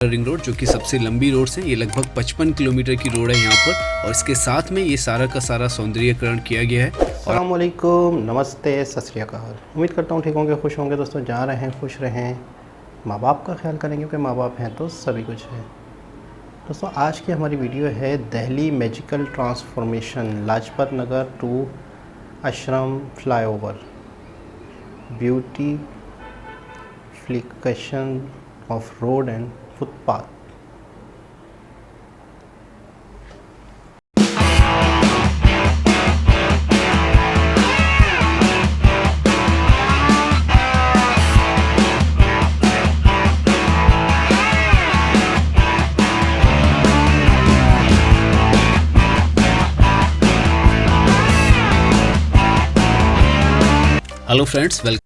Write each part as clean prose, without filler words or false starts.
Ring road जो कि सबसे लंबी रोड है। ये लगभग 55 किलोमीटर की रोड है यहाँ पर, और इसके साथ में ये सारा का सारा सौंदर्यीकरण किया गया है। अस्सलाम वालेकुम, नमस्ते, सत श्री अकाल। उम्मीद करता हूँ ठीक होंगे, खुश होंगे। दोस्तों जहाँ रहें खुश रहें, माँ बाप का ख्याल करें क्योंकि माँ बाप हैं तो सभी कुछ है। दोस्तों आज की हमारी वीडियो है Delhi magical transformation, Lajpat Nagar to Ashram flyover, beautification of road and footpath. Hello friends, welcome.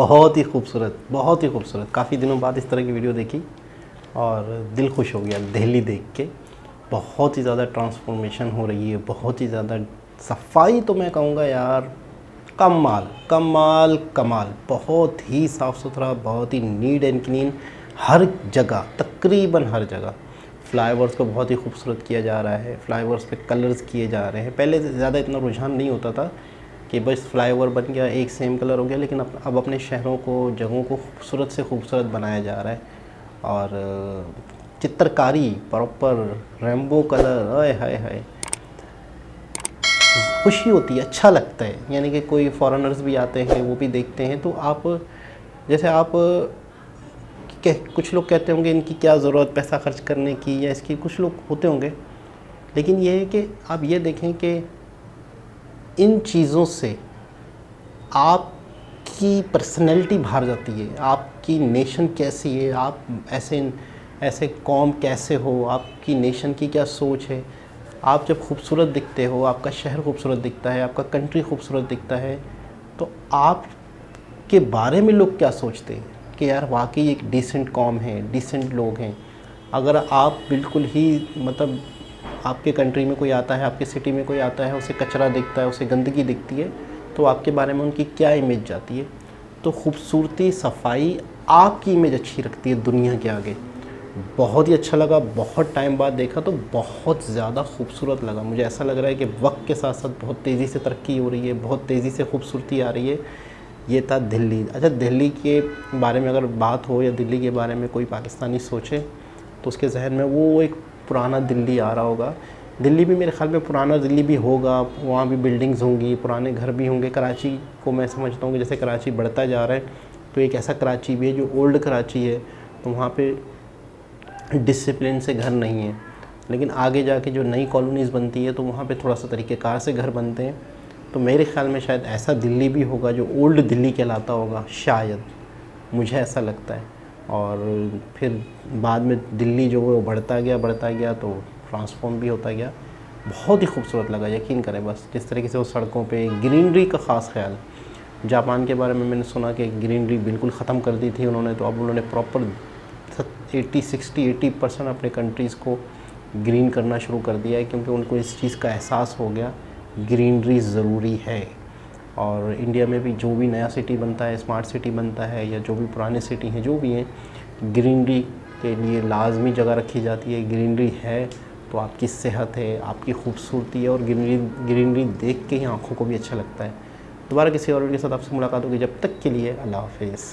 बहुत ही खूबसूरत, बहुत ही खूबसूरत। काफ़ी दिनों बाद इस तरह की वीडियो देखी और दिल खुश हो गया दिल्ली देख के। बहुत ही ज़्यादा ट्रांसफॉर्मेशन हो रही है, बहुत ही ज़्यादा सफाई, तो मैं कहूँगा यार कमाल कमाल कमाल। बहुत ही साफ़ सुथरा, बहुत ही नीट एंड क्लीन, हर जगह, तकरीबन हर जगह। फ्लाईओवर्स को बहुत ही खूबसूरत किया जा रहा है, फ्लाईओवर्स पे कलर्स किए जा रहे हैं। पहले ज़्यादा इतना रुझान नहीं होता था कि बस फ्लाईओवर बन गया, एक सेम कलर हो गया, लेकिन अब अपने शहरों को, जगहों को खूबसूरत से खूबसूरत बनाया जा रहा है। और चित्रकारी प्रॉपर रेम्बो कलर, आय हाय हाय, खुशी होती है, अच्छा लगता है। यानी कि कोई फॉरेनर्स भी आते हैं, वो भी देखते हैं, तो आप जैसे आप कुछ लोग कहते होंगे इनकी क्या ज़रूरत पैसा खर्च करने की, या इसकी, कुछ लोग होते होंगे, लेकिन ये है कि आप ये देखें कि इन चीज़ों से आपकी पर्सनैलिटी बाहर जाती है, आपकी नेशन कैसी है, आप ऐसे कौम कैसे हो, आपकी नेशन की क्या सोच है। आप जब खूबसूरत दिखते हो, आपका शहर खूबसूरत दिखता है, आपका कंट्री खूबसूरत दिखता है, तो आपके बारे में लोग क्या सोचते हैं कि यार वाकई एक डिसेंट कौम है, डिसेंट लोग हैं। अगर आप बिल्कुल ही मतलब आपके कंट्री में कोई आता है, आपके सिटी में कोई आता है, उसे कचरा दिखता है, उसे गंदगी दिखती है, तो आपके बारे में उनकी क्या इमेज जाती है। तो खूबसूरती, सफाई आपकी इमेज अच्छी रखती है दुनिया के आगे। बहुत ही अच्छा लगा, बहुत टाइम बाद देखा तो बहुत ज़्यादा खूबसूरत लगा। मुझे ऐसा लग रहा है कि वक्त के साथ साथ बहुत तेज़ी से तरक्की हो रही है, बहुत तेज़ी से खूबसूरती आ रही है। ये था दिल्ली। अच्छा, दिल्ली के बारे में अगर बात हो या दिल्ली के बारे में कोई पाकिस्तानी सोचे तो उसके जहन में वो एक पुराना दिल्ली आ रहा होगा। दिल्ली भी मेरे ख्याल में पुराना दिल्ली भी होगा, वहाँ भी बिल्डिंग्स होंगी, पुराने घर भी होंगे। कराची को मैं समझता हूँ कि जैसे कराची बढ़ता जा रहा है, तो एक ऐसा कराची भी है जो ओल्ड कराची है, तो वहाँ पे डिसिप्लिन से घर नहीं है। लेकिन आगे जाके जो नई कॉलोनीज़ बनती है, तो वहाँ पे थोड़ा सा तरीक़ेकार से घर बनते हैं। तो मेरे ख़्याल में शायद ऐसा दिल्ली भी होगा जो ओल्ड दिल्ली कहलाता होगा, शायद, मुझे ऐसा लगता है। और फिर बाद में दिल्ली जो वो बढ़ता गया तो ट्रांसफॉर्म भी होता गया। बहुत ही खूबसूरत लगा, यकीन करें। बस जिस तरीके से वो सड़कों पे ग्रीनरी का ख़ास ख्याल। जापान के बारे में मैंने सुना कि ग्रीनरी बिल्कुल ख़त्म कर दी थी उन्होंने, तो अब उन्होंने प्रॉपर 80% अपने कंट्रीज़ को ग्रीन करना शुरू कर दिया है, क्योंकि उनको इस चीज़ का एहसास हो गया ग्रीनरी ज़रूरी है। और इंडिया में भी जो भी नया सिटी बनता है, स्मार्ट सिटी बनता है, या जो भी पुराने सिटी हैं जो भी हैं, ग्रीनरी के लिए लाजमी जगह रखी जाती है। ग्रीनरी है तो आपकी सेहत है, आपकी खूबसूरती है, और ग्रीनरी देख के ही आँखों को भी अच्छा लगता है। दोबारा किसी और वीडियो के साथ आपसे मुलाकात होगी, जब तक के लिए अल्लाह हाफ़िज़।